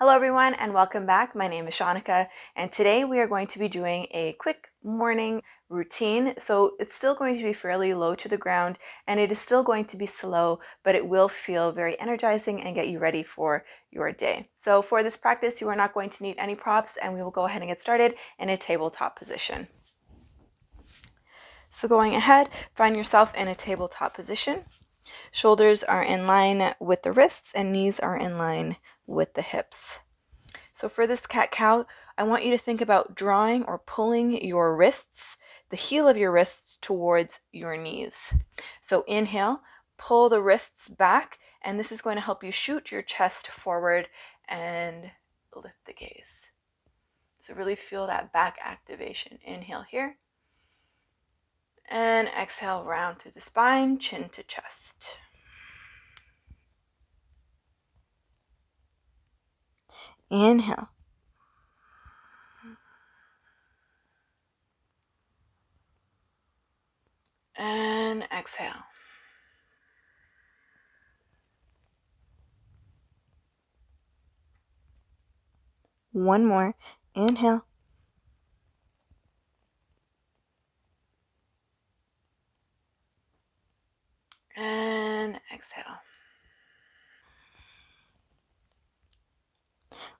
Hello everyone and welcome back. My name is Shaunneka and today we are going to be doing a quick morning routine. So it's still going to be fairly low to the ground and it is still going to be slow, but it will feel very energizing and get you ready for your day. So for this practice, you are not going to need any props and we will go ahead and get started in a tabletop position. So going ahead, find yourself in a tabletop position. Shoulders are in line with the wrists and knees are in line with the hips. So for this cat-cow, I want you to think about drawing or pulling your wrists, the heel of your wrists towards your knees. So inhale, pull the wrists back, and this is going to help you shoot your chest forward and lift the gaze. So really feel that back activation. Inhale here. And exhale, round through the spine, chin to chest. Inhale. And exhale. One more. Inhale. And exhale.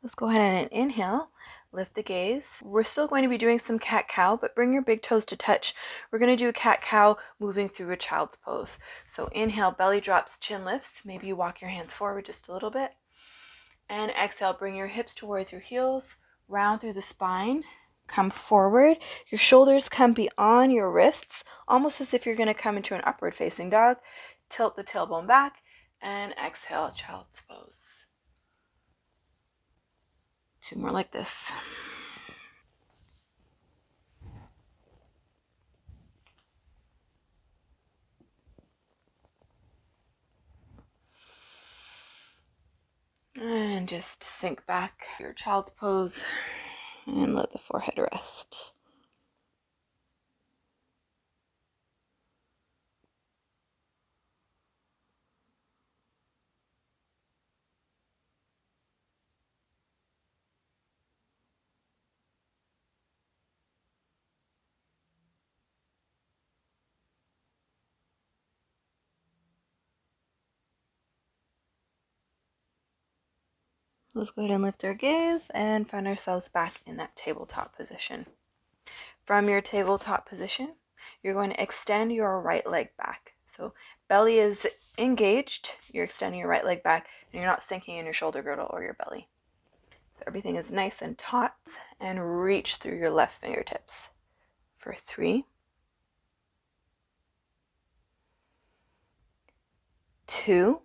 Let's go ahead and inhale, lift the gaze. We're still going to be doing some cat-cow, but bring your big toes to touch. We're going to do a cat-cow moving through a child's pose. So inhale, belly drops, chin lifts. Maybe you walk your hands forward just a little bit. And exhale, bring your hips towards your heels, round through the spine, come forward. Your shoulders come beyond your wrists, almost as if you're going to come into an upward facing dog. Tilt the tailbone back and exhale, child's pose. Two more like this. And just sink back your child's pose and let the forehead rest. Let's go ahead and lift our gaze and find ourselves back in that tabletop position. From your tabletop position, you're going to extend your right leg back. So belly is engaged, you're extending your right leg back, and you're not sinking in your shoulder girdle or your belly. So everything is nice and taut, and reach through your left fingertips. For 3, 2,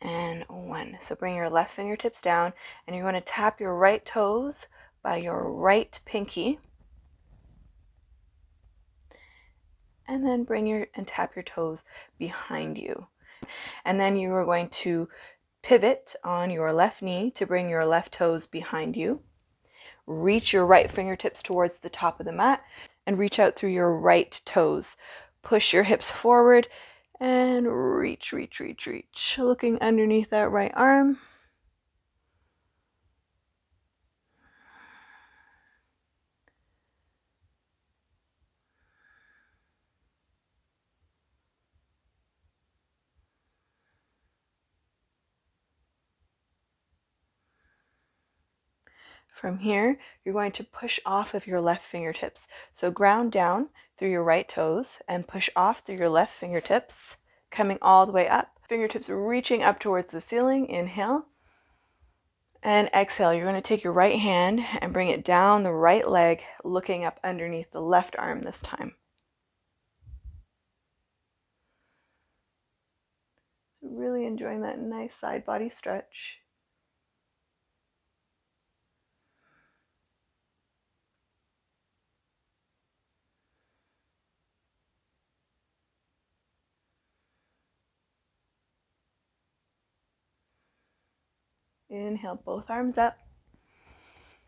and 1. So bring your left fingertips down and you're going to tap your right toes by your right pinky. And then tap your toes behind you. And then you are going to pivot on your left knee to bring your left toes behind you. Reach your right fingertips towards the top of the mat and reach out through your right toes. Push your hips forward and reach, looking underneath that right arm. From here, you're going to push off of your left fingertips. So ground down through your right toes and push off through your left fingertips, coming all the way up. Fingertips reaching up towards the ceiling. Inhale. And exhale. You're going to take your right hand and bring it down the right leg, looking up underneath the left arm this time. Really enjoying that nice side body stretch. Inhale, both arms up.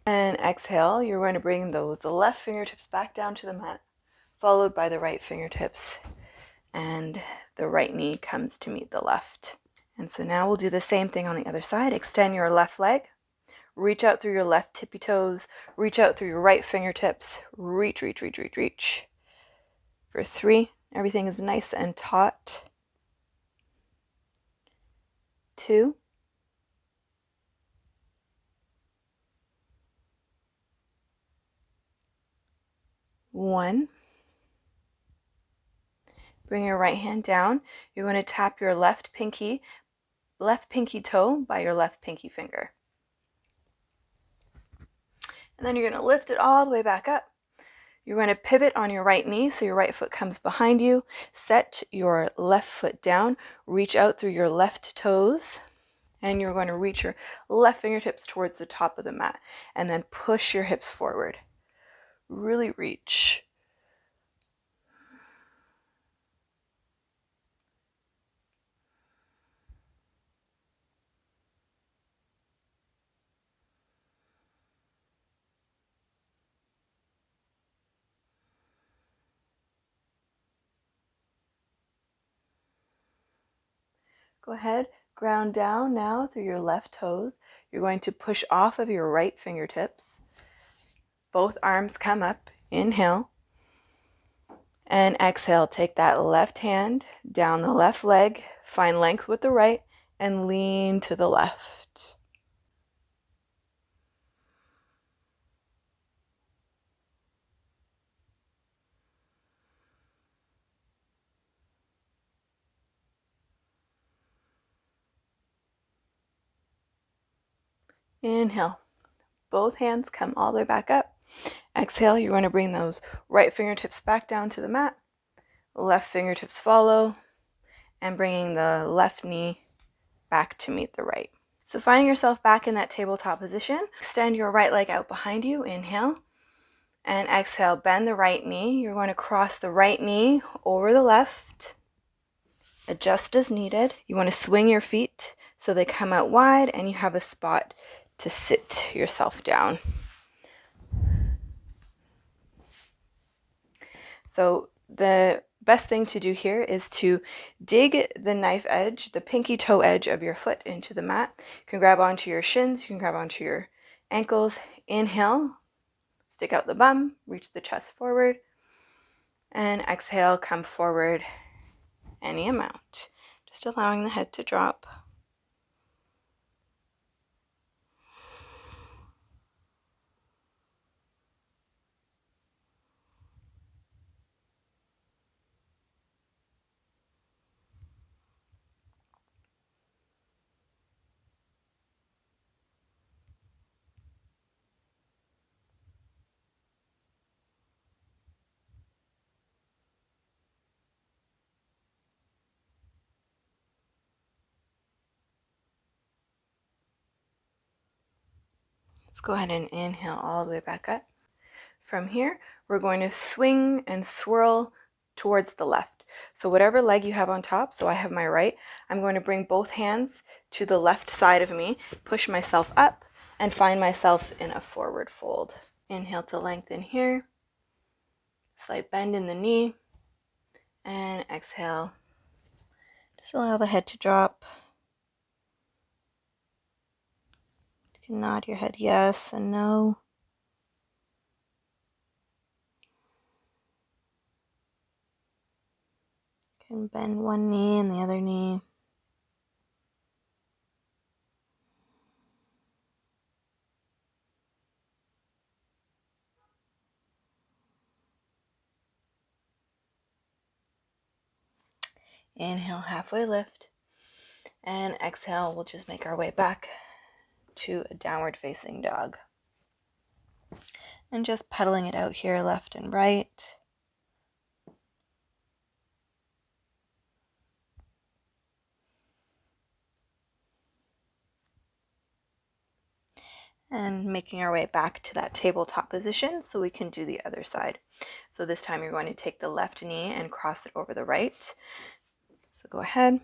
And exhale, you're going to bring those left fingertips back down to the mat, followed by the right fingertips. and the right knee comes to meet the left. And so now we'll do the same thing on the other side. Extend your left leg, reach out through your left tippy toes, reach out through your right fingertips, reach, reach, reach, reach, reach. For 3, everything is nice and taut. 2, 1. Bring your right hand down. You're going to tap your left pinky toe by your left pinky finger. And then you're going to lift it all the way back up. You're going to pivot on your right knee so your right foot comes behind you. Set your left foot down. Reach out through your left toes. And you're going to reach your left fingertips towards the top of the mat. And then push your hips forward. Really reach. Go ahead, ground down now through your left toes. You're going to push off of your right fingertips. Both arms come up. Inhale. And exhale, take that left hand down the left leg, find length with the right, and lean to the left. Inhale. Both hands come all the way back up. Exhale, you're going to bring those right fingertips back down to the mat. Left fingertips follow, and bringing the left knee back to meet the right. So finding yourself back in that tabletop position, extend your right leg out behind you. Inhale. And exhale, bend the right knee. You're going to cross the right knee over the left. Adjust as needed. You want to swing your feet so they come out wide and you have a spot to sit yourself down. So the best thing to do here is to dig the knife edge, the pinky toe edge of your foot into the mat. You can grab onto your shins, you can grab onto your ankles. Inhale, stick out the bum, reach the chest forward. And exhale, come forward any amount. Just allowing the head to drop. Let's go ahead and inhale all the way back up. From here, we're going to swing and swirl towards the left. So whatever leg you have on top, so I have my right, I'm going to bring both hands to the left side of me, push myself up, and find myself in a forward fold. Inhale to lengthen here. Slight bend in the knee. And exhale. Just allow the head to drop. You can nod your head yes and no. You can bend one knee and the other knee. Inhale, halfway lift. And exhale, we'll just make our way back to a downward facing dog. And just pedaling it out here, left and right. And making our way back to that tabletop position so we can do the other side. So this time you're going to take the left knee and cross it over the right. So go ahead,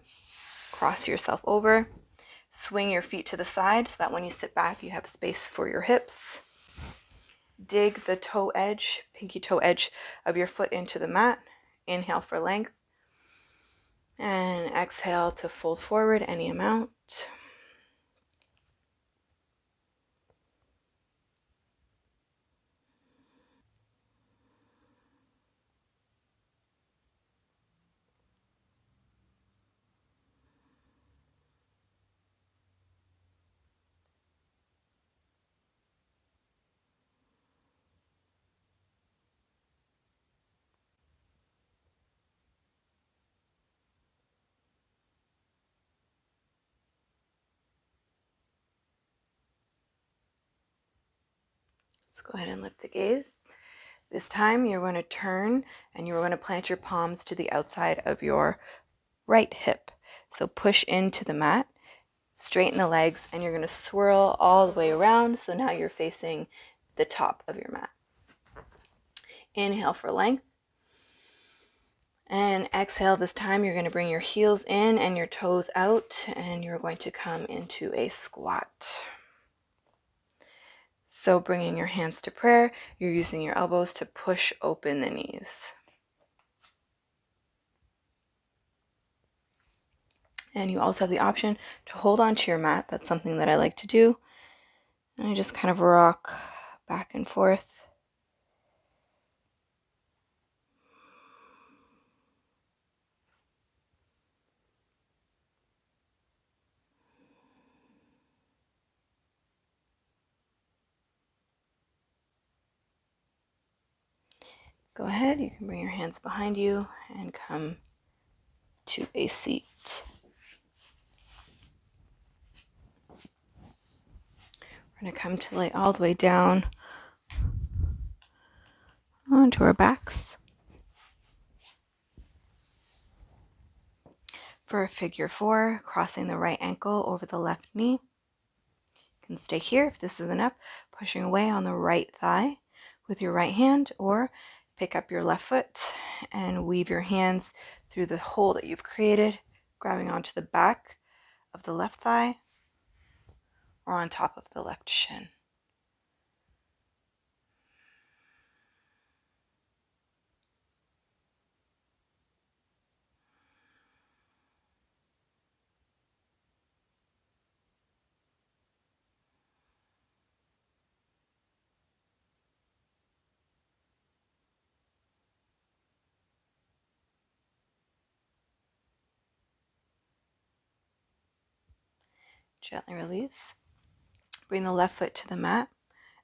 cross yourself over, swing your feet to the side so that when you sit back you have space for your hips. Dig the toe edge, pinky toe edge of your foot into the mat. Inhale for length. And exhale to fold forward any amount. Let's go ahead and lift the gaze. This time you're going to turn and you're going to plant your palms to the outside of your right hip. So push into the mat, straighten the legs, and you're going to swirl all the way around. So now you're facing the top of your mat. Inhale for length. And exhale, this time you're going to bring your heels in and your toes out, and you're going to come into a squat. So bringing your hands to prayer, you're using your elbows to push open the knees. And you also have the option to hold onto your mat. That's something that I like to do. And I just kind of rock back and forth. Go ahead, you can bring your hands behind you and come to a seat. We're going to come to lay all the way down onto our backs. For a figure 4, crossing the right ankle over the left knee. You can stay here if this is enough, pushing away on the right thigh with your right hand, or pick up your left foot and weave your hands through the hole that you've created, grabbing onto the back of the left thigh or on top of the left shin. Gently release. Bring the left foot to the mat,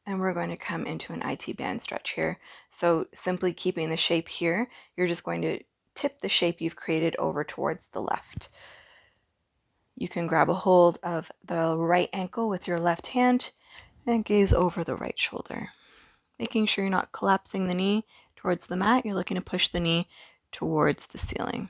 and we're going to come into an IT band stretch here. So simply keeping the shape here, you're just going to tip the shape you've created over towards the left. You can grab a hold of the right ankle with your left hand and gaze over the right shoulder. Making sure you're not collapsing the knee towards the mat, you're looking to push the knee towards the ceiling.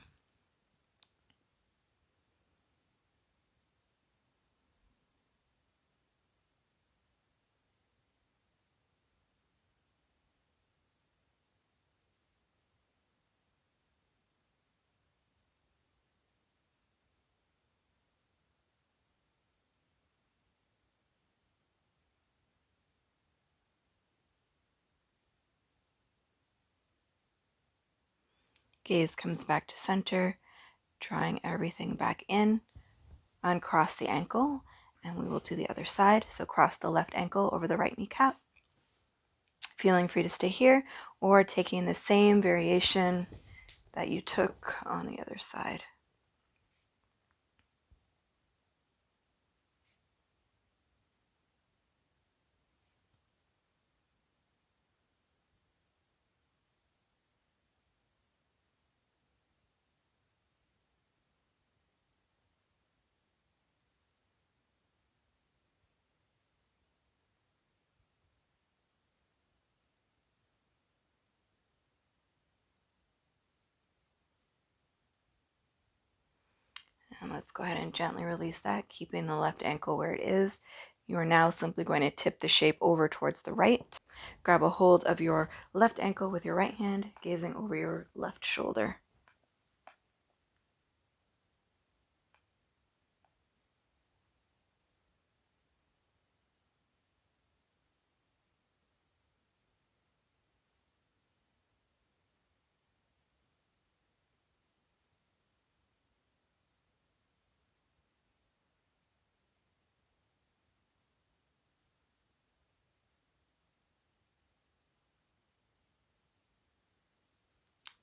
Gaze comes back to center, drawing everything back in. Uncross the ankle, and we will do the other side. So cross the left ankle over the right kneecap. Feeling free to stay here or taking the same variation that you took on the other side. And let's go ahead and gently release that, keeping the left ankle where it is. You are now simply going to tip the shape over towards the right. Grab a hold of your left ankle with your right hand, gazing over your left shoulder.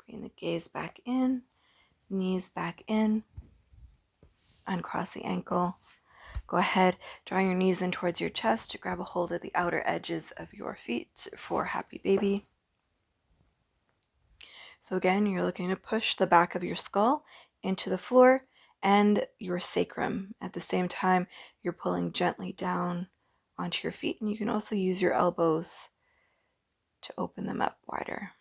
Bring the gaze back in, knees back in. Uncross the ankle. Go ahead, draw your knees in towards your chest to grab a hold of the outer edges of your feet for happy baby. So again, you're looking to push the back of your skull into the floor and your sacrum. At the same time, you're pulling gently down onto your feet, and you can also use your elbows to open them up wider.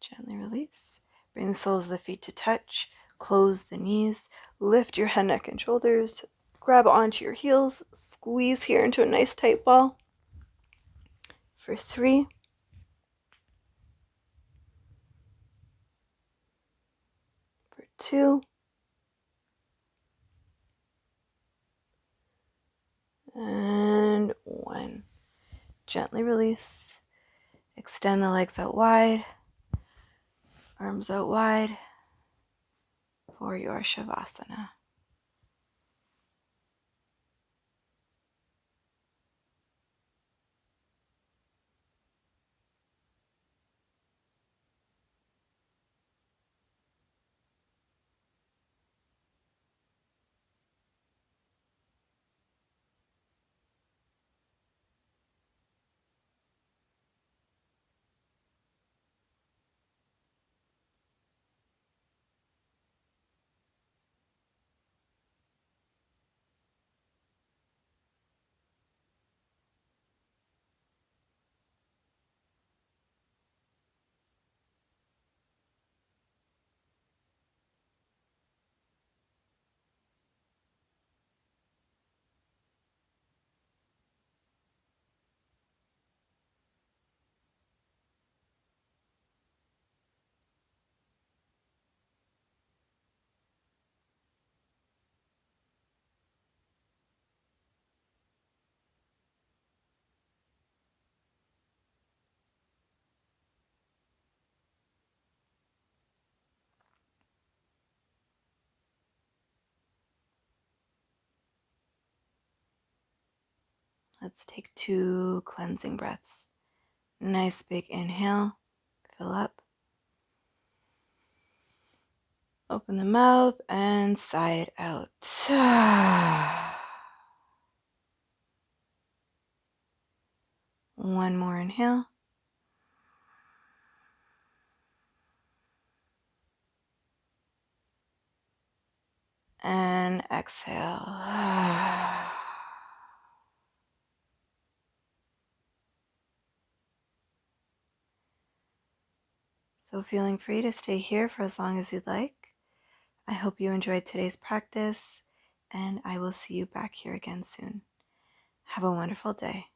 Gently release. Bring the soles of the feet to touch. Close the knees. Lift your head, neck, and shoulders. Grab onto your heels. Squeeze here into a nice tight ball. For 3. For 2. And 1. Gently release. Extend the legs out wide. Arms out wide for your Savasana. Let's take 2 cleansing breaths. Nice big inhale. Fill up. Open the mouth and sigh it out. One more inhale. And exhale. So feeling free to stay here for as long as you'd like. I hope you enjoyed today's practice, and I will see you back here again soon. Have a wonderful day.